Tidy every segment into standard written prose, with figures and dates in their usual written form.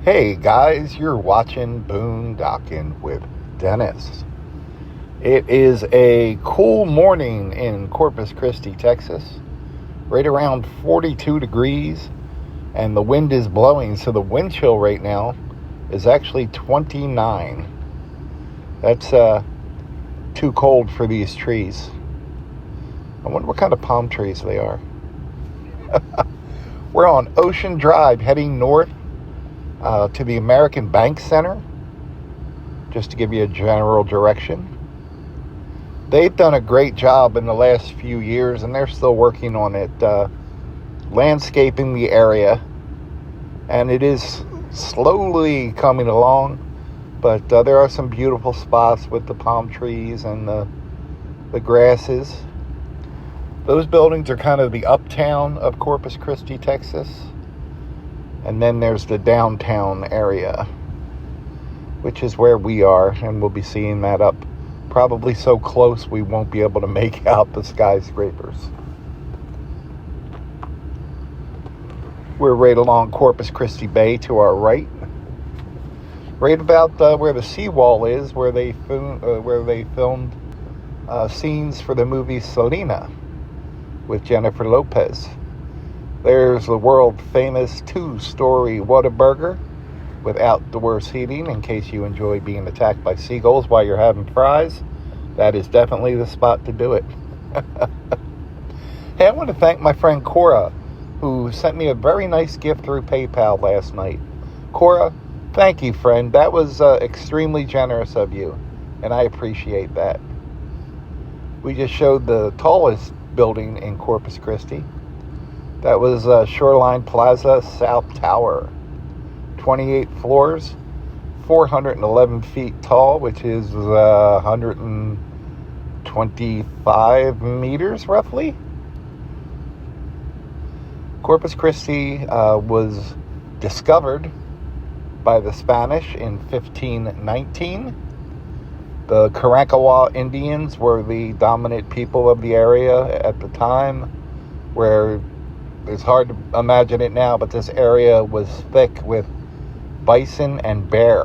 Hey guys, you're watching Boondocking with Dennis. It is a cool morning in Corpus Christi, Texas. Right around 42 degrees, and the wind is blowing, so the wind chill right now is actually 29. That's too cold for these trees. I wonder what kind of palm trees they are. We're on Ocean Drive heading north to the American Bank Center, just to give you a general direction. They've done a great job in the last few years, and they're still working on it, landscaping the area, and it is slowly coming along, but there are some beautiful spots with the palm trees and the grasses. Those buildings are kind of the uptown of Corpus Christi, Texas. And then there's the downtown area, which is where we are, and we'll be seeing that up probably so close we won't be able to make out the skyscrapers. We're right along Corpus Christi Bay to our right, right about where the seawall is, where they filmed scenes for the movie Selena with Jennifer Lopez. There's the world-famous 2-story Whataburger with outdoor seating in case you enjoy being attacked by seagulls while you're having fries. That is definitely the spot to do it. Hey, I want to thank my friend Cora, who sent me a very nice gift through PayPal last night. Cora, thank you, friend. That was extremely generous of you, and I appreciate that. We just showed the tallest building in Corpus Christi. That was Shoreline Plaza South Tower. 28 floors, 411 feet tall, which is 125 meters roughly. Corpus Christi was discovered by the Spanish in 1519. The Karankawa Indians were the dominant people of the area at the time, where it's hard to imagine it now, but this area was thick with bison and bear.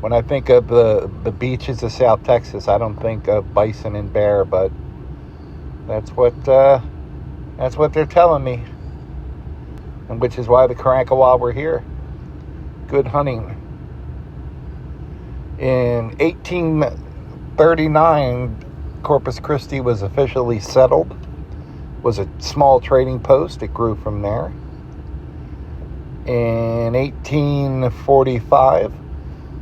When I think of the beaches of South Texas, I don't think of bison and bear, but that's what they're telling me, and which is why the Karankawa were here. Good hunting. In 1839, Corpus Christi was officially settled. Was a small trading post. It grew from there. In 1845,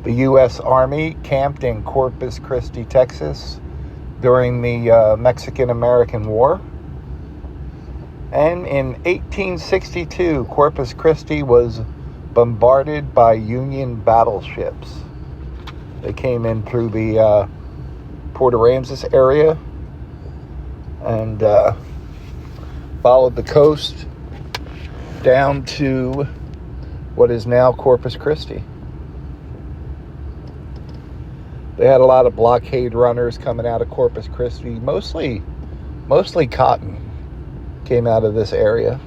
the U.S. Army camped in Corpus Christi, Texas during the Mexican-American War. And in 1862, Corpus Christi was bombarded by Union battleships. They came in through the Port Aransas area and followed the coast down to what is now Corpus Christi. They had a lot of blockade runners coming out of Corpus Christi. Mostly cotton came out of this area.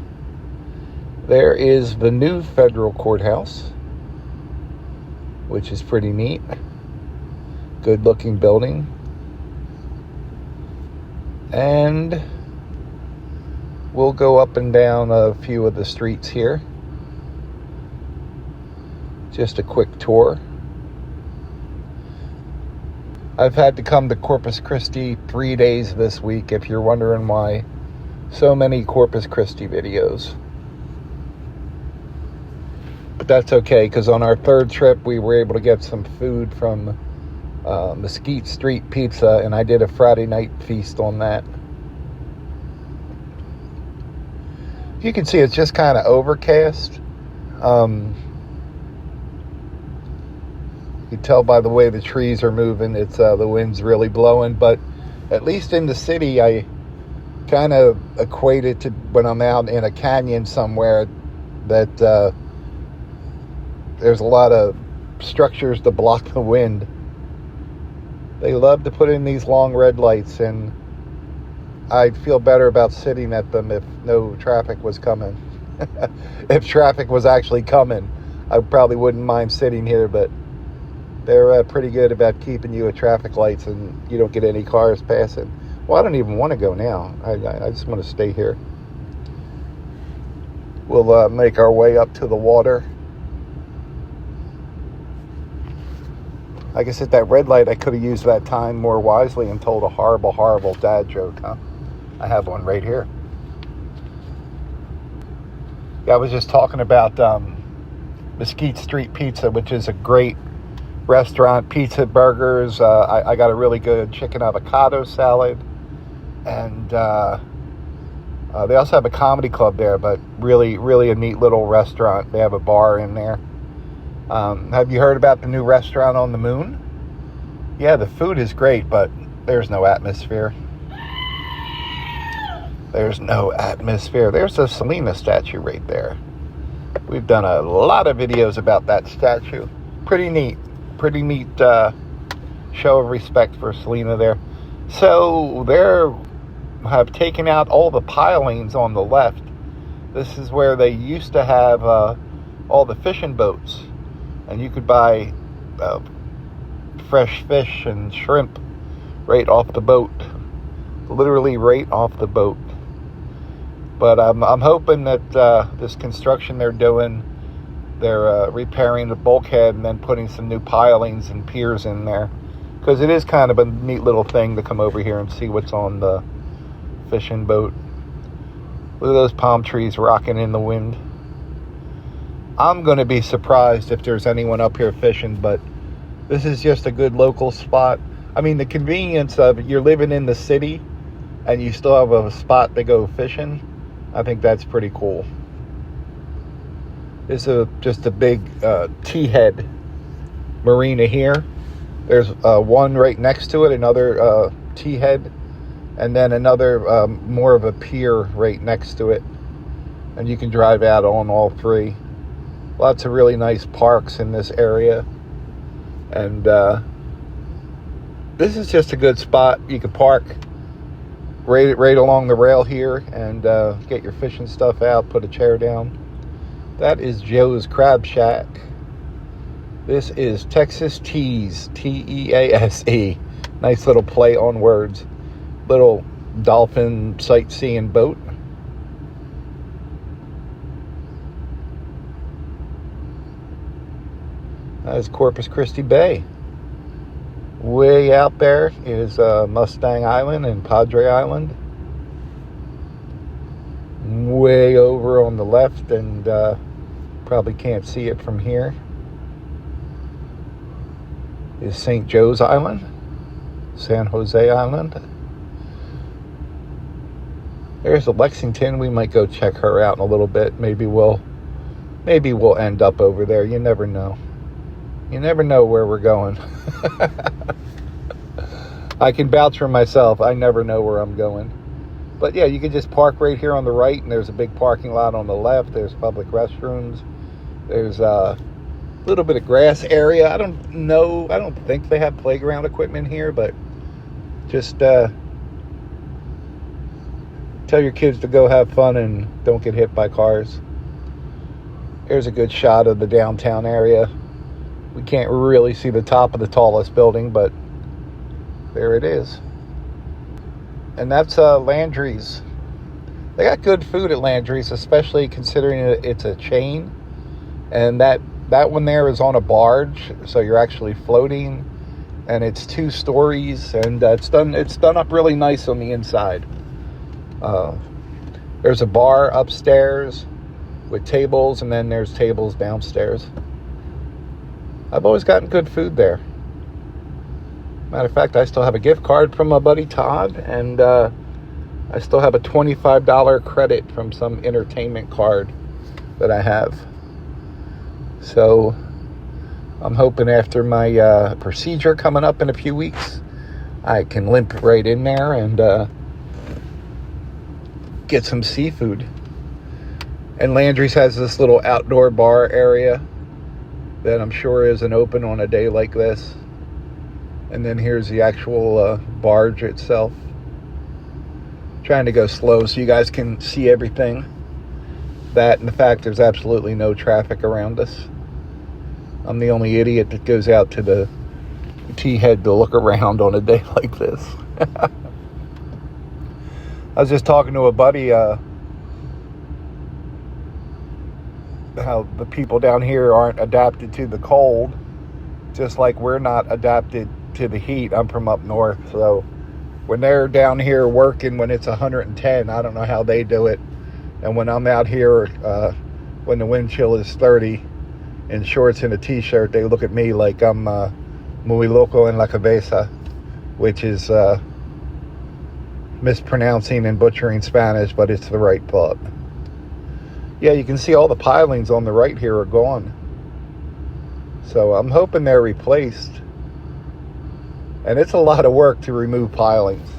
There is the new federal courthouse, which is pretty neat. Good looking building. And we'll go up and down a few of the streets here. Just a quick tour. I've had to come to Corpus Christi 3 days this week, if you're wondering why so many Corpus Christi videos. But that's okay, because on our third trip, we were able to get some food from Mesquite Street Pizza, and I did a Friday night feast on that. You can see it's just kind of overcast. You tell by the way the trees are moving, it's the wind's really blowing. But at least in the city, I kind of equate it to when I'm out in a canyon somewhere that there's a lot of structures to block the wind. They love to put in these long red lights, and I'd feel better about sitting at them if no traffic was coming. If traffic was actually coming. I probably wouldn't mind sitting here, but they're pretty good about keeping you at traffic lights and you don't get any cars passing. Well, I don't even want to go now. I just want to stay here. We'll make our way up to the water. I guess at that red light, I could have used that time more wisely and told a horrible, horrible dad joke, huh? I have one right here. Yeah, I was just talking about Mesquite Street Pizza, which is a great restaurant. Pizza, burgers. I got a really good chicken avocado salad. And they also have a comedy club there, but really, really a neat little restaurant. They have a bar in there. Have you heard about the new restaurant on the moon? Yeah, the food is great, but there's no atmosphere. There's no atmosphere. There's a Selena statue right there. We've done a lot of videos about that statue. Pretty neat show of respect for Selena there. So they have taken out all the pilings on the left. This is where they used to have all the fishing boats. And you could buy fresh fish and shrimp right off the boat. Literally right off the boat. But I'm hoping that this construction they're doing, they're repairing the bulkhead and then putting some new pilings and piers in there. Because it is kind of a neat little thing to come over here and see what's on the fishing boat. Look at those palm trees rocking in the wind. I'm going to be surprised if there's anyone up here fishing, but this is just a good local spot. I mean, the convenience of you're living in the city and you still have a spot to go fishing, I think that's pretty cool. This is just a big T-head marina here. There's one right next to it, another T-head, and then another more of a pier right next to it. And you can drive out on all three. Lots of really nice parks in this area. And this is just a good spot. You can park right along the rail here and get your fishing stuff out, put a chair down. That is Joe's Crab Shack. This is Texas Tease, T-E-A-S-E. Nice little play on words. Little dolphin sightseeing boat. That is Corpus Christi Bay. Way out there is Mustang Island and Padre Island. Way over on the left, and probably can't see it from here, is St. Joe's Island, San Jose Island. There's the Lexington. We might go check her out in a little bit. Maybe we'll end up over there. You never know. You never know where we're going. I can vouch for myself. I never know where I'm going. But yeah, you can just park right here on the right, and there's a big parking lot on the left. There's public restrooms. There's a little bit of grass area. I don't know. I don't think they have playground equipment here, but just tell your kids to go have fun and don't get hit by cars. Here's a good shot of the downtown area. We can't really see the top of the tallest building, but there it is. And that's Landry's. They got good food at Landry's, especially considering it's a chain. And that one there is on a barge, so you're actually floating. And it's 2 stories, and it's done up really nice on the inside. There's a bar upstairs with tables, and then there's tables downstairs. I've always gotten good food there. Matter of fact, I still have a gift card from my buddy Todd, and I still have a $25 credit from some entertainment card that I have. So I'm hoping after my procedure coming up in a few weeks, I can limp right in there and get some seafood. And Landry's has this little outdoor bar area that I'm sure isn't open on a day like this. And then here's the actual barge itself. Trying to go slow so you guys can see everything. That and the fact there's absolutely no traffic around us. I'm the only idiot that goes out to the T-head to look around on a day like this. I was just talking to a buddy, how the people down here aren't adapted to the cold, just like we're not adapted to the heat. I'm from up north, so when they're down here working when it's 110, I don't know how they do it. And when I'm out here, when the wind chill is 30, in shorts and a t-shirt, they look at me like I'm muy loco en la cabeza, which is mispronouncing and butchering Spanish, but it's the right thought. Yeah, you can see all the pilings on the right here are gone. So I'm hoping they're replaced. And it's a lot of work to remove pilings.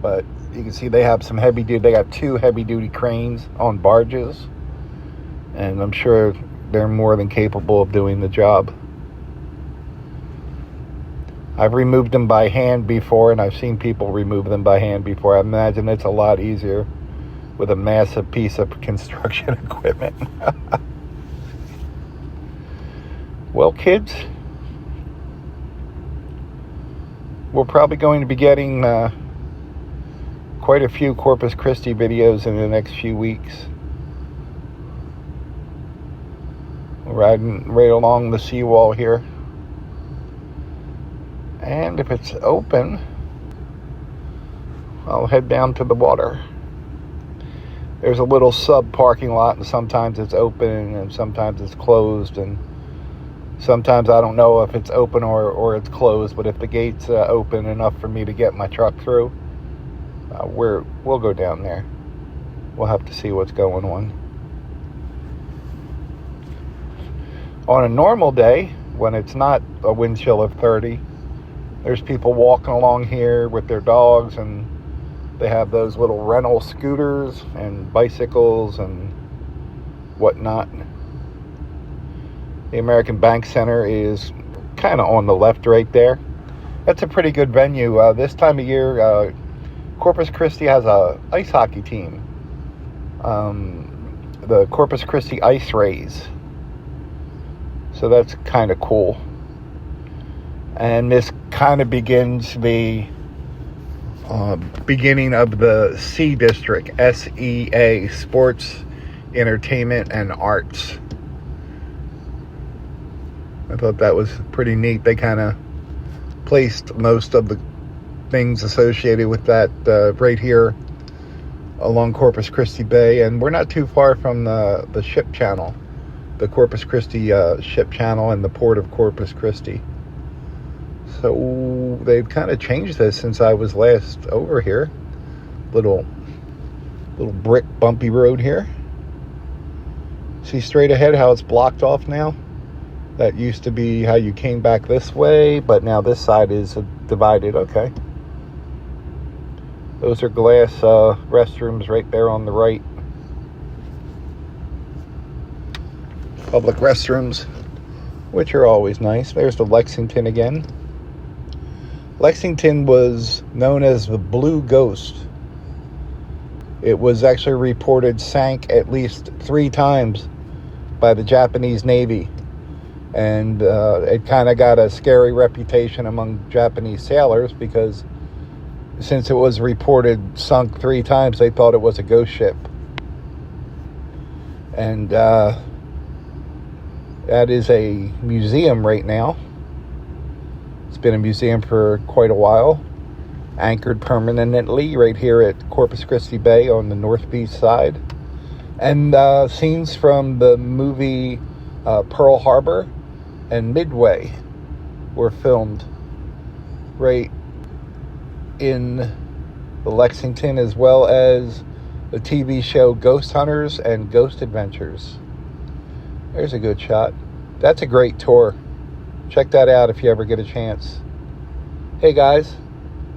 But you can see they have some heavy duty. They got 2 heavy duty cranes on barges. And I'm sure they're more than capable of doing the job. I've removed them by hand before, and I've seen people remove them by hand before. I imagine it's a lot easier with a massive piece of construction equipment. Well, kids, we're probably going to be getting quite a few Corpus Christi videos in the next few weeks. We're riding right along the seawall here. And if it's open, I'll head down to the water. There's a little sub parking lot, and sometimes it's open and sometimes it's closed, and sometimes I don't know if it's open or it's closed, but if the gate's open enough for me to get my truck through, we'll go down there. We'll have to see what's going on. On a normal day, when it's not a wind chill of 30, there's people walking along here with their dogs, and they have those little rental scooters and bicycles and whatnot. The American Bank Center is kind of on the left right there. That's a pretty good venue. This time of year, Corpus Christi has a ice hockey team. The Corpus Christi Ice Rays. So that's kind of cool. And this kind of begins the beginning of the C District, SEA, Sports, Entertainment, and Arts. I thought that was pretty neat. They kind of placed most of the things associated with that right here along Corpus Christi Bay. And we're not too far from the ship channel, the Corpus Christi ship channel and the port of Corpus Christi. So they've kind of changed this since I was last over here. Little brick bumpy road here. See straight ahead how it's blocked off now? That used to be how you came back this way, but now this side is divided. Okay. Those are glass restrooms right there on the right. Public restrooms, which are always nice. There's the Lexington again. Lexington was known as the Blue Ghost. It was actually reported sank at least 3 times by the Japanese Navy. And it kind of got a scary reputation among Japanese sailors because since it was reported sunk 3 times, they thought it was a ghost ship. And that is a museum right now. It's been a museum for quite a while, anchored permanently right here at Corpus Christi Bay on the North Beach side. And scenes from the movie Pearl Harbor and Midway were filmed right in the Lexington, as well as the TV show Ghost Hunters and Ghost Adventures. There's a good shot. That's a great tour. Check that out if you ever get a chance. Hey guys,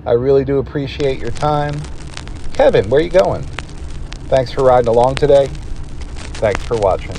I really do appreciate your time. Kevin, where are you going? Thanks for riding along today. Thanks for watching.